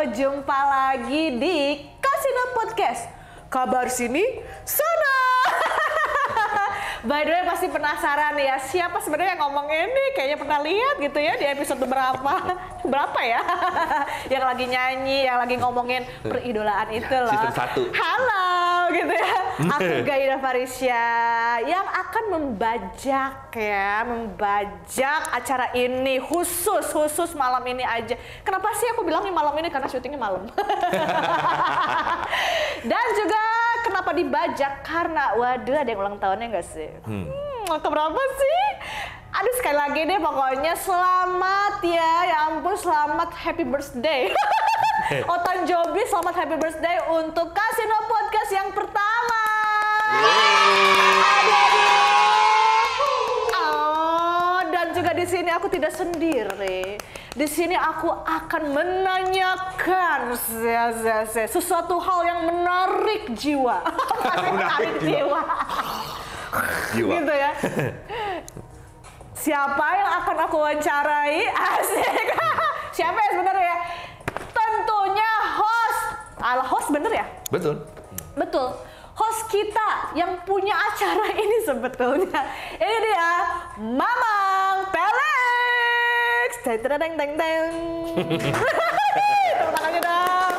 jumpa lagi di Kasino Podcast. Kabar sini, sana. By the way, pasti penasaran ya, siapa sebenarnya yang ngomong ini? Kayaknya pernah lihat gitu ya di episode berapa ya? Yang lagi nyanyi, yang lagi ngomongin peridolaan itu loh. Season 1. Halo gitu ya. Aku Gaida Farisya yang akan membajak acara ini khusus malam ini aja. Kenapa sih aku bilang nih malam ini? Karena syutingnya malam. Dan juga kenapa dibajak? Karena waduh ada yang ulang tahunnya nggak sih? Keberapa sih? Aduh sekali lagi deh pokoknya selamat ya ampun selamat happy birthday. Otan Jobi selamat happy birthday untuk Kasino Podcast yang pertama. Dan juga di sini aku tidak sendiri. Di sini aku akan menanyakan sesuatu hal yang menarik jiwa. Menarik jiwa. Gitu ya. Siapa yang akan aku wawancarai? Asik. Siapa ya sebenarnya? Tentunya host. Host bener ya? Betul. Betul. Host kita yang punya acara ini sebetulnya. Ini dia, Mamang Felix. Teng. Tepuk tangannya dong.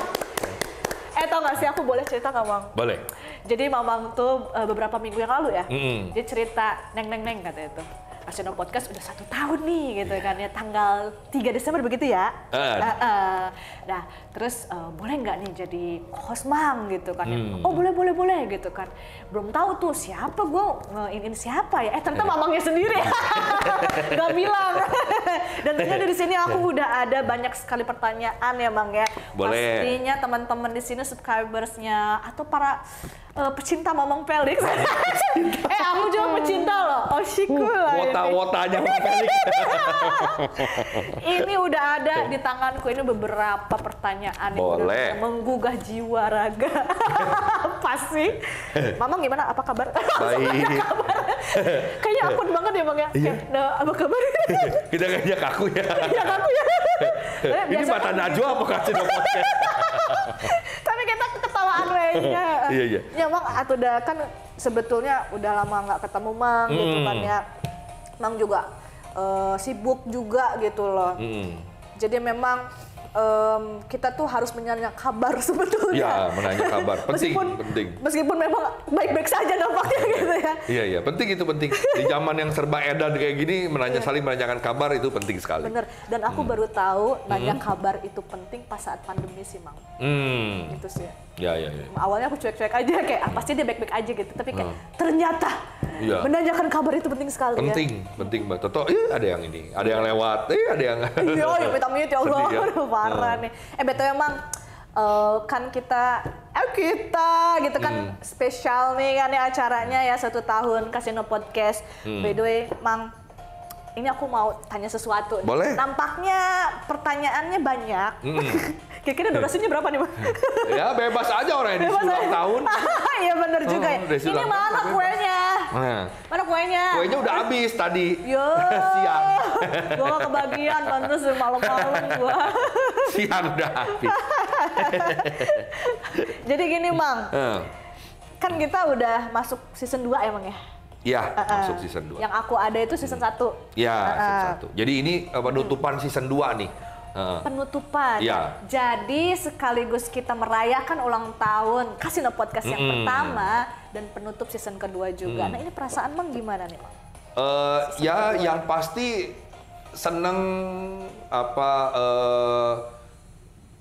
Tau gak sih aku boleh cerita nggak, Mang? Boleh. Jadi Mamang tuh beberapa minggu yang lalu ya, dia cerita neng katanya itu. Kasino Podcast udah 1 tahun nih gitu kan ya, tanggal 3 Desember begitu ya. Nah terus boleh nggak nih jadi host Mang gitu kan ya. Oh boleh gitu kan. Belum tahu tuh siapa gue ini siapa ya. Ternyata Mamangnya sendiri. Gak bilang. Dan ternyata di sini aku udah ada banyak sekali pertanyaan ya Mang ya. Boleh. Pastinya teman-teman di sini subscribersnya atau para pecinta Mamang Felix. Aku juga pecinta loh. Oh syukur lah. Wota-wotanya Mamang Felix. Ini udah ada di tanganku ini beberapa pertanyaan yang udah menggugah jiwa raga. Pasti. Mamang gimana? Apa kabar? Baik. Kayaknya akun banget ya Bang ya. Iya. Apa kabar? Kita kayaknya kaku ya. Iya kaku ya. Ini mata Najwa apa Kasino Podcast? Tapi kita ketawaan wehnya. Iya. Ya Mang, atau udah kan sebetulnya udah lama nggak ketemu Mang gitu kan ya. Mang juga sibuk juga gitu loh. Jadi memang kita tuh harus menanya kabar sebetulnya. Ya, menanya kabar. Penting. Meskipun memang baik-baik saja nampaknya gitu ya. Iya, penting itu penting. Di zaman yang serba edan kayak gini, saling menanyakan kabar itu penting sekali. Bener, dan aku baru tahu nanya kabar itu penting pas saat pandemi sih Mang. Gitu sih. Ya. Awalnya aku cuek-cuek aja kayak apa sih dia baik-baik aja gitu, tapi kayak ternyata menanyakan kabar itu penting sekali. Penting Mbak Toto. Ada yang ini, ada yang lewat, ada yang. Iya, minta-minta ya Allah, parah nih. BTW Mang, kan kita gitu kan spesial nih kan ya acaranya ya 1 tahun Kasino Podcast. By the way, Mang, ini aku mau tanya sesuatu. Boleh. Nampaknya pertanyaannya banyak. Kira-kira durasinya berapa nih, Bang? Ya bebas aja orang yang disuruh ulang tahun. Iya bener juga ya. Ini mana kuenya? Mana kuenya? Kuenya udah habis tadi. Yo. Siang. Gua gak kebagian, pantes malam-malam gua. Siang udah habis. Jadi gini, Mang. Kan kita udah masuk season 2 ya, Mang ya? Iya, masuk season 2. Yang aku ada itu season 1. Iya, season 1. Jadi ini penutupan season 2 nih. Penutupan. Ya. Jadi sekaligus kita merayakan ulang tahun Kasino Podcast yang pertama dan penutup season kedua juga. Nah ini perasaan Mang gimana nih Mang? Ya yang pasti seneng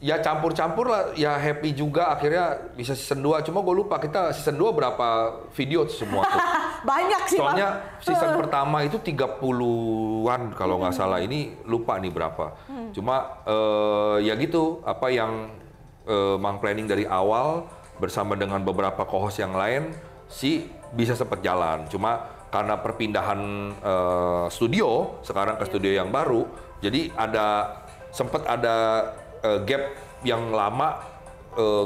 ya campur-campur lah, ya happy juga akhirnya bisa season 2. Cuma gue lupa kita season 2 berapa video semua tuh. Banyak sih soalnya season pertama itu 30-an kalau nggak salah, ini lupa nih berapa. Cuma ya gitu, apa yang Mang planning dari awal bersama dengan beberapa co-host yang lain sih bisa sempet jalan. Cuma karena perpindahan studio sekarang ke studio yang baru, jadi sempet ada gap yang lama,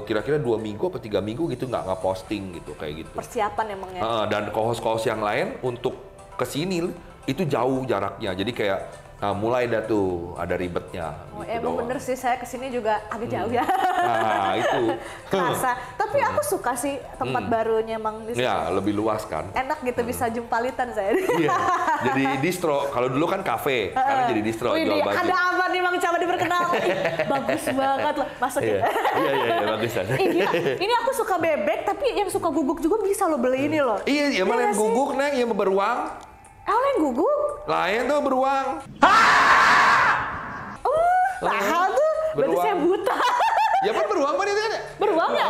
kira-kira 2 minggu atau 3 minggu gitu nggak posting gitu kayak gitu. Persiapan emangnya. Dan co-host yang lain untuk kesini itu jauh jaraknya. Jadi kayak Nah, mulai dah tuh ada ribetnya. Oh, gitu emang doang. bener sih, saya kesini juga agak jauh ya. Nah, itu. Kerasa. Tapi aku suka sih tempat barunya Mang Distro. Ya, lebih luas kan. Enak gitu, bisa jumpalitan saya. Iya, jadi distro. Kalau dulu kan kafe, sekarang jadi distro, jual baju. Ada apa nih Mang, coba diperkenalkan. Bagus banget loh, masukin. Iya, bagusan. Ini aku suka bebek, tapi yang suka guguk juga bisa lo beli ini loh. Iya, mana yang guguk, Neng, yang beruang. Yang guguk? Lain tuh beruang. Nah, tuh berarti saya buta. Ya kan beruang kan itu kan? Beruang ya?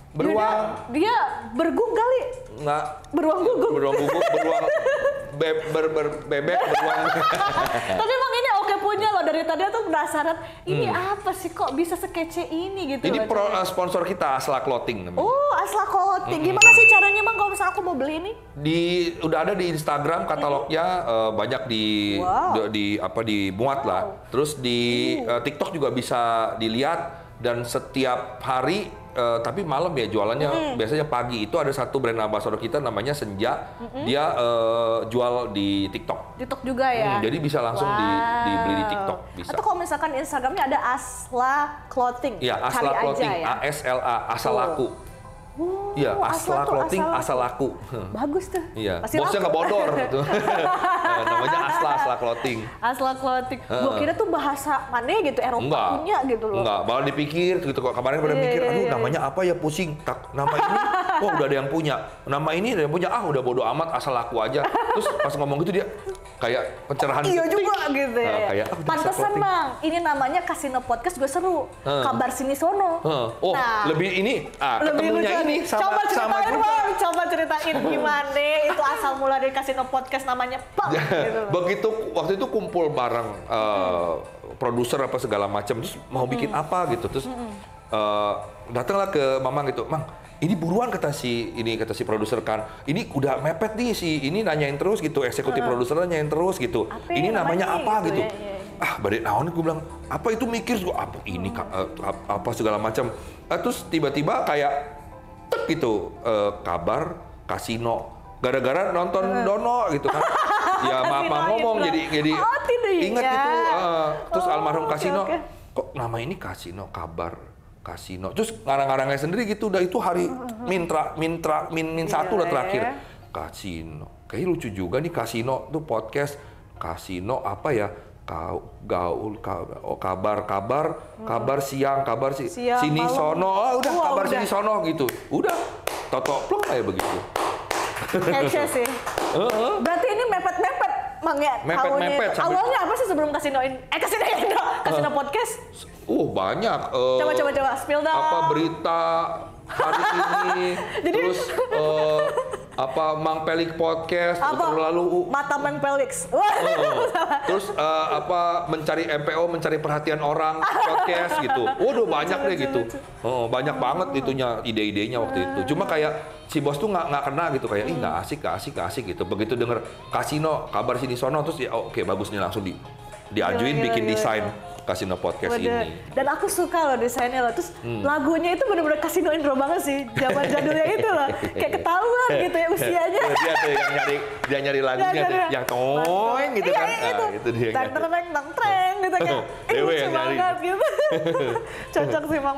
Beruang. Dia bergug kali. Enggak. Beruang guguk. Beruang bebek, beruang. Tapi emang ini oke punya loh, dari tadi aku penasaran ini apa sih kok bisa sekece ini gitu. Ini sponsor kita, Asla Clothing namanya. Oh, Asla Clothing. Gimana sih caranya Bang kalau misalnya aku mau beli ini? Udah ada di Instagram katalognya, banyak dimuat lah. Terus di TikTok juga bisa dilihat, dan setiap hari tapi malam ya jualannya, biasanya pagi itu ada satu brand ambassador kita namanya Senja, dia jual di TikTok. TikTok juga ya? Jadi bisa langsung dibeli di TikTok. Bisa. Atau kalau misalkan Instagramnya ada Asla Clothing, Iya, Asla Clothing, aja, ya? ASLA, asal laku. Iya, Asla Clothing, asal laku. Bagus tuh. Iya, pasti bosnya nggak bodor. Gitu. Namanya Asla Clothing. Asla Clothing. Gua kira tuh bahasa mana gitu, Eropa punya gitu loh. Enggak, malah dipikir gitu kok. Kemarin pada mikir, aduh namanya apa ya, pusing. Nama ini, udah ada yang punya. Nama ini ada yang punya, udah bodo amat, asal laku aja. Terus pas ngomong gitu dia kayak pencerahan. Iya juga gitu ya. Kayak, pantesan Bang, ini namanya Kasino Podcast juga seru. Kabar sini sono. Lebih ini, ketemunya ini sama ceritain juga. Bang, coba ceritain gimana itu asal mula dari Kasino Podcast namanya Bang. Gitu. Begitu waktu itu kumpul bareng produser apa segala macam, terus mau bikin apa gitu, terus datanglah ke Mamang gitu, Mang, ini buruan kata si produser kan, ini udah mepet nih si ini nanyain terus gitu, eksekutif produser nanyain terus gitu, ini namanya apa gitu. Badai naon gue bilang, apa itu mikir apa ini apa segala macam. Terus tiba-tiba kayak gitu, kabar kasino gara-gara nonton Dono gitu kan. Ya maaf ngomong jadi ingat gitu. Terus almarhum Kasino, kok nama ini Kasino, kabar Kasino. Terus ngarang-ngarangnya sendiri gitu, udah itu hari min 1 udah terakhir. Kasino. Kayaknya lucu juga nih Kasino tuh podcast. Kasino apa ya? Kabar siang, sini malam. sono. Udah kabar sini sono gitu. Udah. Toto plong kayak begitu. Kece sih. Berarti ini mepet-mepet Mang ya? Mepet-mepet. Awalnya apa sih sebelum Kasino Podcast? Banyak. Coba spill dong. Apa berita hari ini. Terus Mang Pelik Podcast. Lalu Mata Mang Pelix. Terus mencari MPO, mencari perhatian orang podcast gitu. Waduh banyak deh gitu. Banyak banget itunya, ide-idenya waktu itu. Cuma kayak si bos tuh nggak kena gitu, kayak nggak asik gitu. Begitu denger Kasino, kabar sini sono, terus ya oke, bagus nih, langsung diajuin bikin desain Kasino Podcast ini. Dan aku suka loh desainnya loh. Terus lagunya itu bener-bener Kasino Indro banget sih. Zaman jadulnya itu loh. Kayak ketahuan gitu ya usianya. Dia tuh yang nyari lagunya tuh, yang toeng gitu kan. Itu dia. Treng gitu kan. Lucu banget gitu. Cocok sih Mang,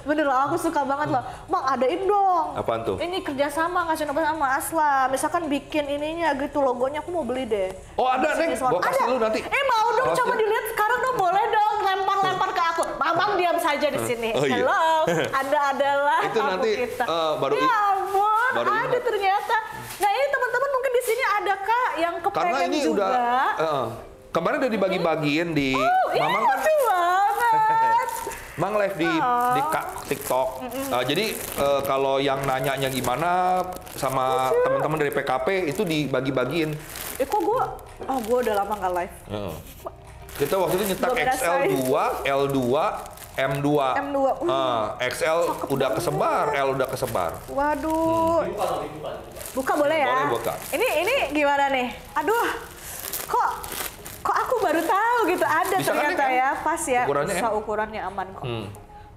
bener loh, aku suka banget loh. Mang, adain dong. Apaan tuh? Ini kerjasama Kasino sama Asla. Misalkan bikin ininya gitu, logonya aku mau beli deh. Oh ada Neng, gua kasih lu nanti. Mau dong, coba dilihat sekarang dong, boleh dong. Lempar ke aku. Mamang diam saja di sini. Iya. Hello, Anda adalah itu nanti kita. baru ya ampun, baru ada ingat. ternyata. Nah ini teman-teman mungkin di sini ada Kak yang kepengen karena ini juga. Kemarin udah dibagi-bagiin di Mamang kan. Banget. Mang live di TikTok. Jadi kalau yang nanyanya gimana sama teman-teman dari PKP itu dibagi-bagiin. Kok gue udah lama nggak live. Kita waktu itu nyetak XL2, L2, M2. XL udah kesebar, L udah kesebar. Waduh. Buka boleh ya? Boleh buka. Ini gimana nih? Aduh, kok aku baru tahu gitu ada bisa ternyata kan, ya, pas ya. Ukurannya aman kok.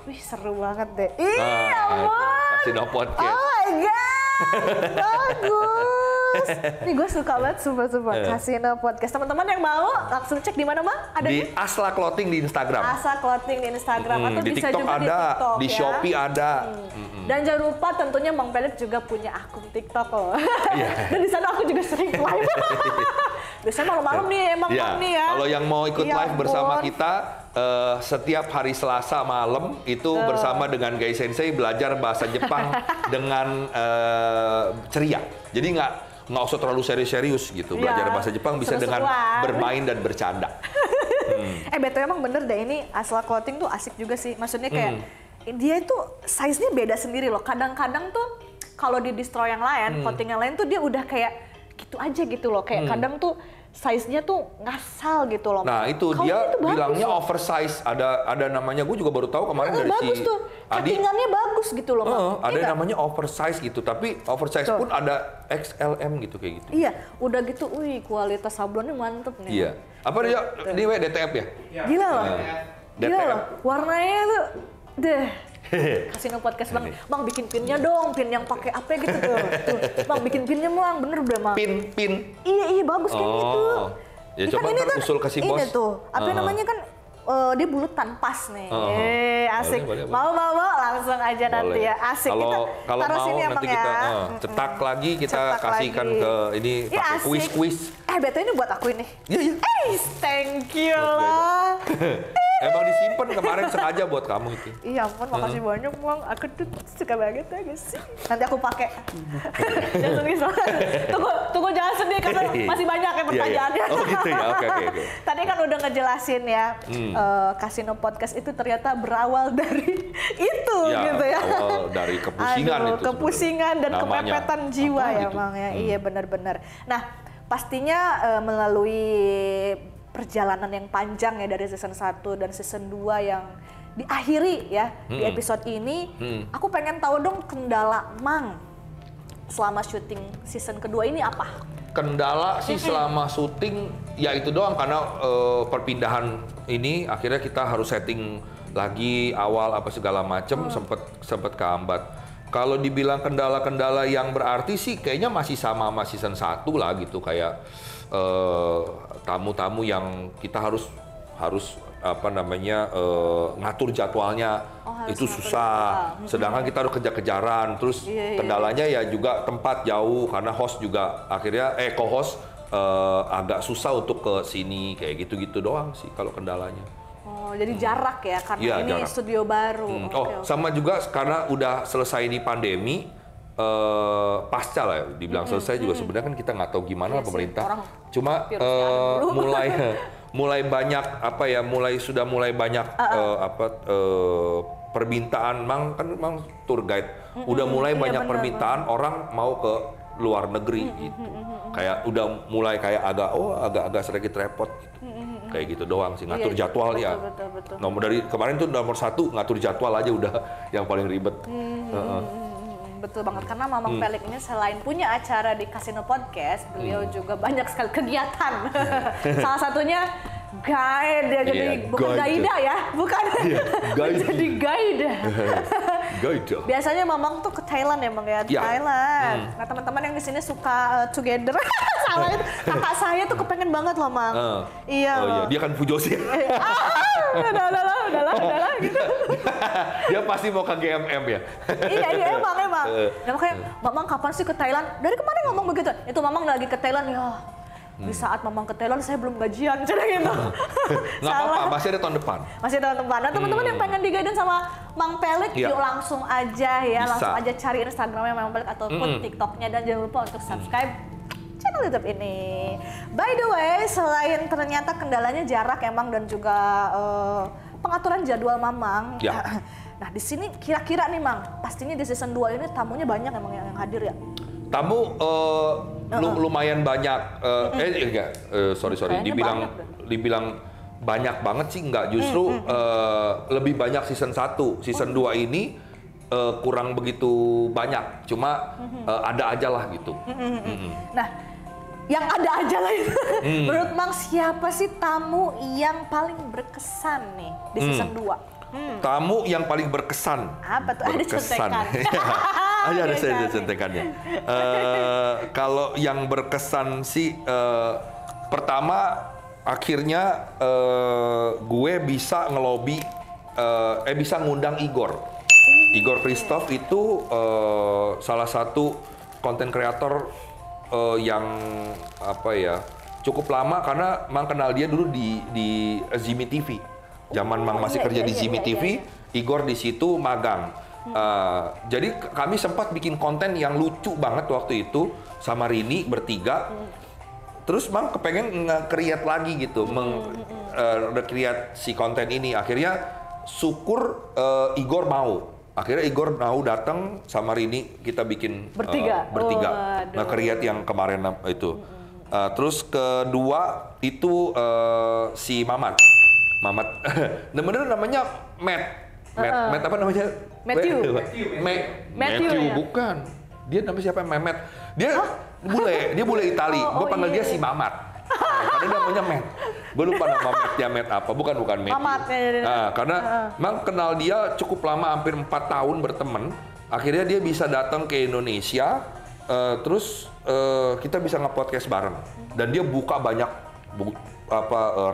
Wih seru banget deh. Ih ampun. Kasino Podcast. Oh my god, bagus. bagus. Nih gue suka banget, super Casino Podcast. Teman-teman yang mau langsung cek di mana Mang? Ada di Asla Clothing di Instagram. Asla Clothing di Instagram atau di bisa TikTok juga ada, di TikTok di ya. Shopee ada. Dan jangan lupa tentunya Mang Pelik juga punya akun TikTok loh. Dan di sana aku juga sering live. Biasanya malam-malam nih emang Mang nih ya. Kalau yang mau ikut live bersama kita setiap hari Selasa malam itu bersama dengan Gai Sensei belajar bahasa Jepang dengan ceria. Jadi nggak usah terlalu serius-serius gitu. Belajar bahasa Jepang bisa dengan bermain dan bercanda. Betul emang bener deh, ini Asla Clothing tuh asik juga sih. Maksudnya kayak dia itu size-nya beda sendiri loh. Kadang-kadang tuh kalau di distro yang lain, clothing yang lain tuh dia udah kayak gitu aja gitu loh. Kayak kadang tuh size-nya tuh ngasal gitu loh. Nah itu dia itu bilangnya oversize. Ada namanya, gue juga baru tahu kemarin dari bagus si tuh. Cuttingannya bagus gitu loh. Ada namanya oversize gitu, tapi oversize pun ada XLM gitu kayak gitu. Iya, udah gitu, kualitas sablonnya mantep nih. Iya. Apa dia? Ini DTF ya? Gila loh. DTF. Gila loh. Warnanya tuh, Casino Podcast Bang bikin pinnya dong, pin yang pakai apa gitu tuh. Bang bikin pinnya Bang, bener udah Bang. Pin. Iya bagus kayak gitu. Ya coba ntar usul kasih bos. Ini tuh, apa namanya kan dia bulutan pas nih. Asik. Boleh. Mau langsung aja nanti ya. Asik. Kalau mau nanti kita cetak lagi, kita kasihkan ke ini pakai kuis-kuis. Betul ini buat aku ini. Iya. Thank you lah. Emang disimpan kemarin sengaja buat kamu itu. Iya ampun, makasih banyak Bang. Aku tuh suka banget ya guys. Nanti aku pakai. Tunggu jangan sedih karena masih banyak ya pertanyaannya. Oh gitu ya, oke. Tadi kan udah ngejelasin ya, Casino Podcast itu ternyata berawal dari itu gitu ya. Awal dari kepusingan itu. Kepusingan dan namanya kepepetan jiwa ya gitu? Bang ya. Iya benar-benar. Nah pastinya melalui perjalanan yang panjang ya dari season 1 dan season 2 yang diakhiri ya di episode ini, aku pengen tahu dong kendala Mang selama syuting season kedua ini apa? Kendala sih selama syuting ya itu doang, karena perpindahan ini akhirnya kita harus setting lagi awal apa segala macem, sempet kehambat. Kalau dibilang kendala-kendala yang berarti sih kayaknya masih sama season 1 lah gitu, kayak tamu-tamu yang kita harus apa namanya ngatur jadwalnya itu susah. Sedangkan kita harus kejar-kejaran. Terus kendalanya ya juga tempat jauh karena host juga akhirnya co-host agak susah untuk ke sini, kayak gitu-gitu doang sih kalau kendalanya. Oh, jadi jarak ya karena ini jarak. Studio baru. Sama juga karena udah selesai ini pandemi. Pasca lah dibilang selesai juga sebenarnya kan kita nggak tahu gimana pemerintah. Cuma mulai banyak sudah mulai banyak permintaan Mang tour guide. Udah mulai banyak permintaan orang mau ke luar negeri gitu. Kayak udah mulai kayak agak sedikit repot gitu. Kayak gitu doang sih, ngatur jadwal ya. Betul. Dari kemarin tuh nomor 1 ngatur jadwal aja udah yang paling ribet. Betul banget, karena Mamang Pelik ini selain punya acara di Casino Podcast, beliau juga banyak sekali kegiatan. Salah satunya guide, dia jadi bukan gaida ya, bukan jadi guide. Biasanya Mamang tuh ke Thailand ya Bang ya, Thailand. Nah teman-teman yang di sini suka together, salah itu. Kakak saya tuh kepengen banget loh Mang. Iya. Dia kan Fujoshi. Udahlah gitu. Dia pasti mau ke GMM ya. Iya emang. Nah makanya Mamang kapan sih ke Thailand? Dari kemarin ngomong begitu. Itu Mamang lagi ke Thailand ya. Di saat Mamang ke Thailand saya belum gajian, cara gitu. Nggak apa-apa, masih ada tahun depan. Masih tahun depan. Nah teman-teman yang pengen di-guide sama Mang Pelik, yuk langsung aja ya, langsung aja cari Instagramnya Mang Pelik ataupun TikToknya, dan jangan lupa untuk subscribe channel YouTube ini. By the way, selain ternyata kendalanya jarak emang dan juga pengaturan jadwal Mamang. Nah di sini kira-kira nih Mang, pastinya di season 2 ini tamunya banyak emang yang hadir ya? Tamu lumayan banyak, sorry, dibilang banyak banget sih enggak, justru lebih banyak season 1, season 2 ini kurang begitu banyak, cuma ada aja lah gitu. Nah, yang ada aja lah itu, menurut Mang siapa sih tamu yang paling berkesan nih di season 2? Tamu yang paling berkesan. Apa tuh? Ada contekan. Ada suntikannya. Kalau yang berkesan sih, pertama akhirnya gue bisa ngelobi, bisa ngundang Igor. Igor Christoph itu salah satu konten kreator yang cukup lama, karena Mang kenal dia dulu di Zimi TV. Zaman Mang masih kerja di Zimi TV, Igor di situ magang. Jadi kami sempat bikin konten yang lucu banget waktu itu sama Rini bertiga. Terus Mang kepengen nge-create lagi gitu, nge-create si konten ini. Akhirnya syukur Igor mau. Akhirnya Igor mau datang sama Rini, kita bikin bertiga. Nge-create yang kemarin itu. Terus kedua itu si Mamat. Bener-bener namanya Matt apa namanya? Matthew bukan. Dia namanya siapa? Mehmet. Dia bule Itali. Gue panggil dia si Mamat. Karena dia namanya Matt. Gue lupa nama Mattnya Matt apa. Bukan Matthew. Karena Mang kenal dia cukup lama, hampir 4 tahun berteman. Akhirnya dia bisa datang ke Indonesia. Terus kita bisa nge-podcast bareng. Dan dia buka banyak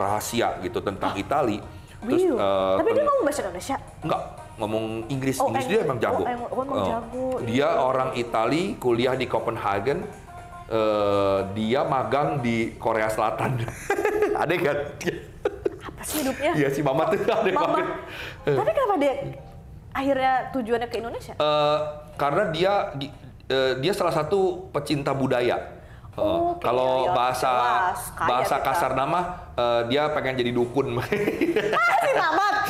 rahasia gitu tentang Itali. Terus, tapi dia ngomong bahasa Indonesia? Enggak, ngomong Inggris. Inggris dia emang jago. Dia orang Itali, kuliah di Copenhagen. Dia magang di Korea Selatan. Aneh kan? Apa sih hidupnya? Iya, si Mamat itu aneh banget. Tapi kenapa dia akhirnya tujuannya ke Indonesia? Karena dia salah satu pecinta budaya. Kalau bahasa kasar nama, dia pengen jadi dukun.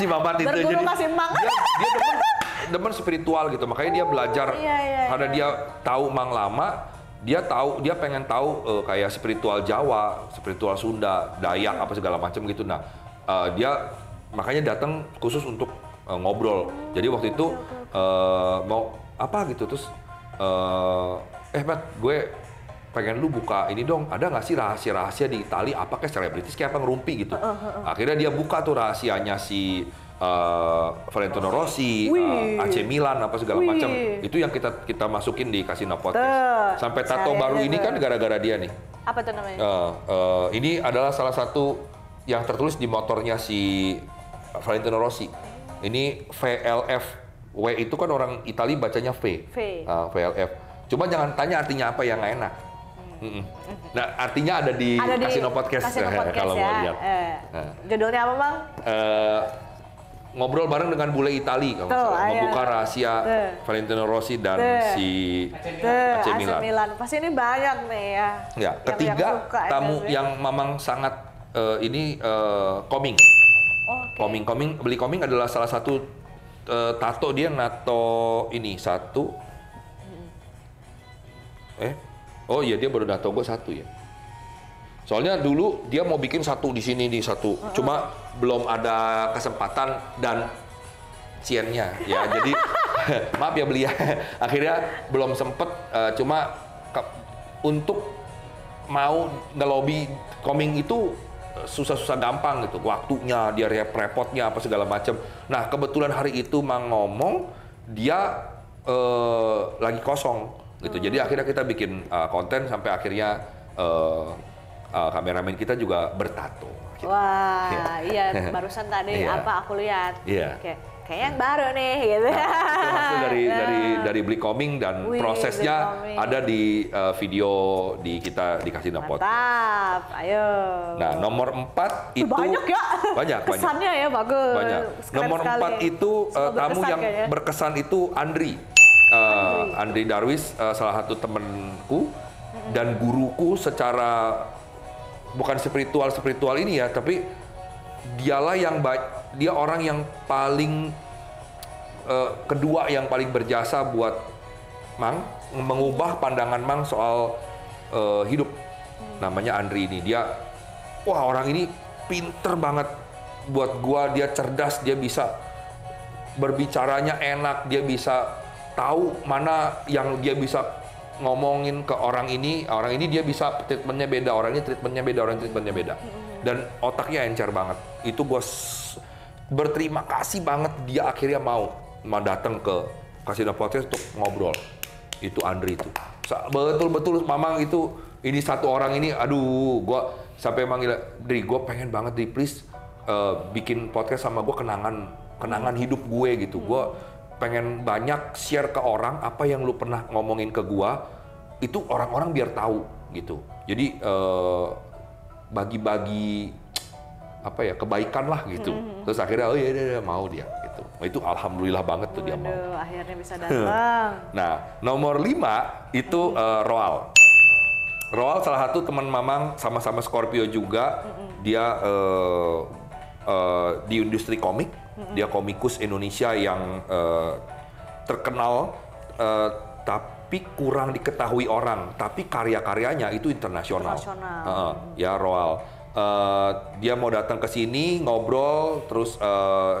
Si Mamat itu. Jadi dia demen spiritual gitu, makanya dia belajar. Karena dia tahu Mang lama, dia pengen tahu kayak spiritual Jawa, spiritual Sunda, Dayak apa segala macam gitu. Nah, dia makanya datang khusus untuk ngobrol. Jadi waktu itu mau apa gitu, terus Matt, gue pengen lu buka ini dong, ada nggak sih rahasia-rahasia di Itali, apa kayak selebritis kayak apa ngerumpi gitu. Akhirnya dia buka tuh rahasianya si Valentino Rossi, AC Milan apa segala macam. Itu yang kita masukin di Casino Podcast. Sampai tato baru ini kan gara-gara dia nih. Apa tuh namanya? Ini adalah salah satu yang tertulis di motornya si Valentino Rossi. Ini VLF. W itu kan orang Itali bacanya V. VLF. Cuma jangan tanya artinya apa yang nggak enak. Nah, artinya ada di Casino Podcast, kalau mau lihat. Judulnya apa, Bang? Ngobrol bareng dengan bule Itali, kalau membuka rahasia Valentino Rossi dan si AC Milan. Pasti ini banyak nih ya. Ya, ketiga tamu yang Mamang sangat Koming. Koming beli Koming adalah salah satu tato dia, nato ini satu. Oh iya, dia baru nato gue satu ya. Soalnya dulu dia mau bikin satu di sini di satu, cuma belum ada kesempatan dan siennya ya. Jadi maaf ya beli ya. Akhirnya belum sempet. Cuma untuk mau ngelobi Koming itu susah-susah gampang gitu. Waktunya dia repotnya apa segala macam. Nah kebetulan hari itu Mang ngomong dia lagi kosong. Gitu. Jadi akhirnya kita bikin konten sampai akhirnya kameramen kita juga bertato. Gitu. Wah, iya barusan tadi aku lihat. Kayaknya yang baru nih gitu. Nah, itu hasil dari Beli Koming dan prosesnya ada di video di kita di Casino Podcast. Mantap, ayo. Nah, nomor 4 itu banyak ya. Banyak. Kesannya ya bagus. Banyak. Nomor 4 itu tamu yang kayaknya berkesan itu Andri Darwis, salah satu temenku dan guruku secara bukan spiritual ini ya, tapi dialah dia orang yang paling kedua yang paling berjasa buat Mang, mengubah pandangan Mang soal hidup. Namanya Andri ini, orang ini pinter banget buat gua, dia cerdas, dia bisa berbicaranya enak, dia bisa tahu mana yang dia bisa ngomongin ke orang ini dia bisa treatmentnya beda, orang ini treatmentnya beda. Dan otaknya encer banget. Itu gue berterima kasih banget dia akhirnya mau datang ke Casino Podcast untuk ngobrol. Itu Andri itu. Betul-betul Mamang itu, ini satu orang ini, aduh, gua sampai manggil, Dri, gue pengen banget, Dri, please bikin podcast sama gue, kenangan hidup gue gitu. Gue pengen banyak share ke orang apa yang lu pernah ngomongin ke gue, itu orang-orang biar tahu gitu. Jadi bagi-bagi apa ya, kebaikan lah gitu. Terus akhirnya oh iya mau dia gitu. Itu alhamdulillah banget tuh dia mau. Akhirnya bisa datang. Nah, nomor 5 itu Roal. Roal salah satu teman Mamang, sama-sama Scorpio juga. Dia di industri komik. Dia komikus Indonesia yang terkenal tapi kurang diketahui orang. Tapi karya-karyanya itu internasional. Ya, Roal. Dia mau datang ke sini ngobrol, terus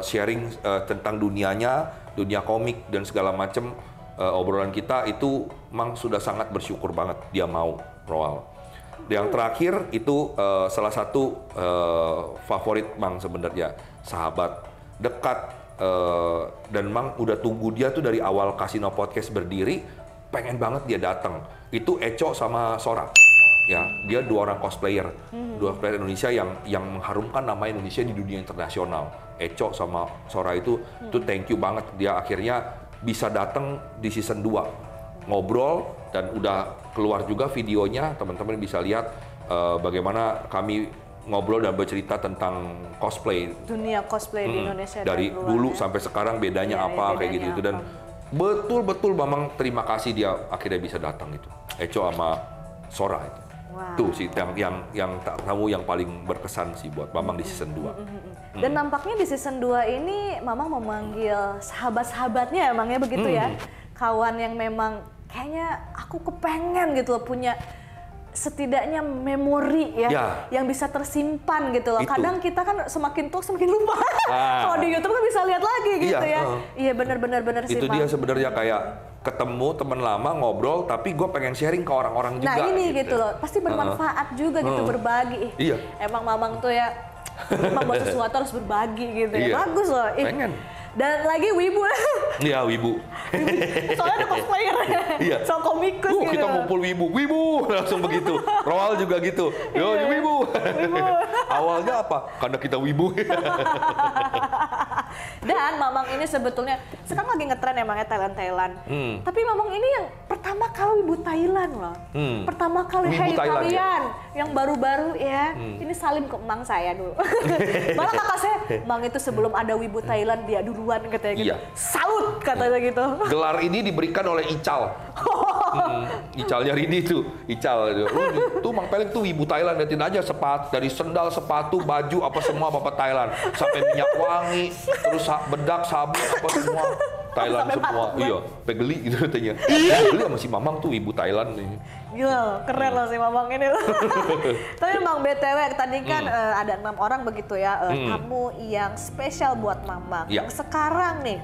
sharing tentang dunianya, dunia komik dan segala macam. Obrolan kita itu Mang sudah sangat bersyukur banget dia mau, Roal. Yang terakhir itu salah satu favorit Mang sebenarnya, sahabat dekat, dan Mang udah tunggu dia tuh dari awal Kasino Podcast berdiri, pengen banget dia datang. Itu Eco sama Sora. Ya, dia 2 orang cosplayer, 2 cosplayer Indonesia yang mengharumkan nama Indonesia di dunia internasional. Eco sama Sora itu thank you banget, dia akhirnya bisa datang di season 2, ngobrol, dan udah keluar juga videonya, teman-teman bisa lihat bagaimana kami ngobrol dan bercerita tentang cosplay. Dunia cosplay di Indonesia. Dari dulu sampai sekarang bedanya apa, kayak gitu-gitu. Dan betul-betul Mamang terima kasih dia akhirnya bisa datang itu. Eco sama Sora itu. Tuh sih yang tamu yang paling berkesan sih buat Mamang di season 2. Dan nampaknya di season 2 ini Mamang memanggil sahabat-sahabatnya emangnya begitu ya. Kawan yang memang kayaknya aku kepengen gitu loh, punya setidaknya memori ya, yang bisa tersimpan gitu loh. Kadang kita kan semakin tua semakin lupa. Kalau di YouTube kan bisa lihat lagi gitu ya. Iya benar sih. Itu dia sebenarnya, kayak ketemu teman lama ngobrol, tapi gue pengen sharing ke orang-orang juga. Nah ini gitu loh, pasti bermanfaat juga gitu, berbagi. Iya. Emang Mamang tuh ya, memang sesuatu harus berbagi gitu ya. Bagus loh. Pengen. Dan lagi wibu. Iya, wibu. Soalnya ada cosplayer. Iya. So komikus gitu. Kita ngumpul wibu, langsung begitu. Roal juga gitu. Yo, wibu. Awalnya apa? Karena kita wibu. Dan Mamang ini sebetulnya sekarang lagi ngetren emangnya Thailand. Tapi Mamang ini yang pertama kali wibu Thailand loh. Pertama kali hey kalian yang baru-baru ya. Ini salim ke Mang saya dulu. Malah kakak saya, Mang itu sebelum ada wibu Thailand dia duluan katanya gitu. Salut katanya gitu. Gelar ini diberikan oleh Ical. Icalnya Ridi tuh. Ical. Tuh Mang Peleng tuh wibu Thailand, liatin aja sepatu, dari sendal, sepatu, baju apa semua apa Thailand. Sampai minyak wangi, terus bedak, sabun apa semua Thailand semua. Iya, pegeli gitu katanya. Pegeli sama si Mamang tuh ibu Thailand nih. Gila loh, keren loh si Mamang ini loh. Tapi Mang BTW tadi kan ada 6 orang begitu ya, tamu yang spesial buat Mamang. Yang sekarang nih,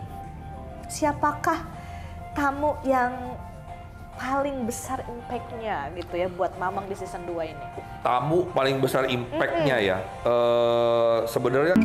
siapakah tamu yang paling besar impact-nya gitu ya buat Mamang di season 2 ini? Tamu paling besar impact-nya ya, sebenarnya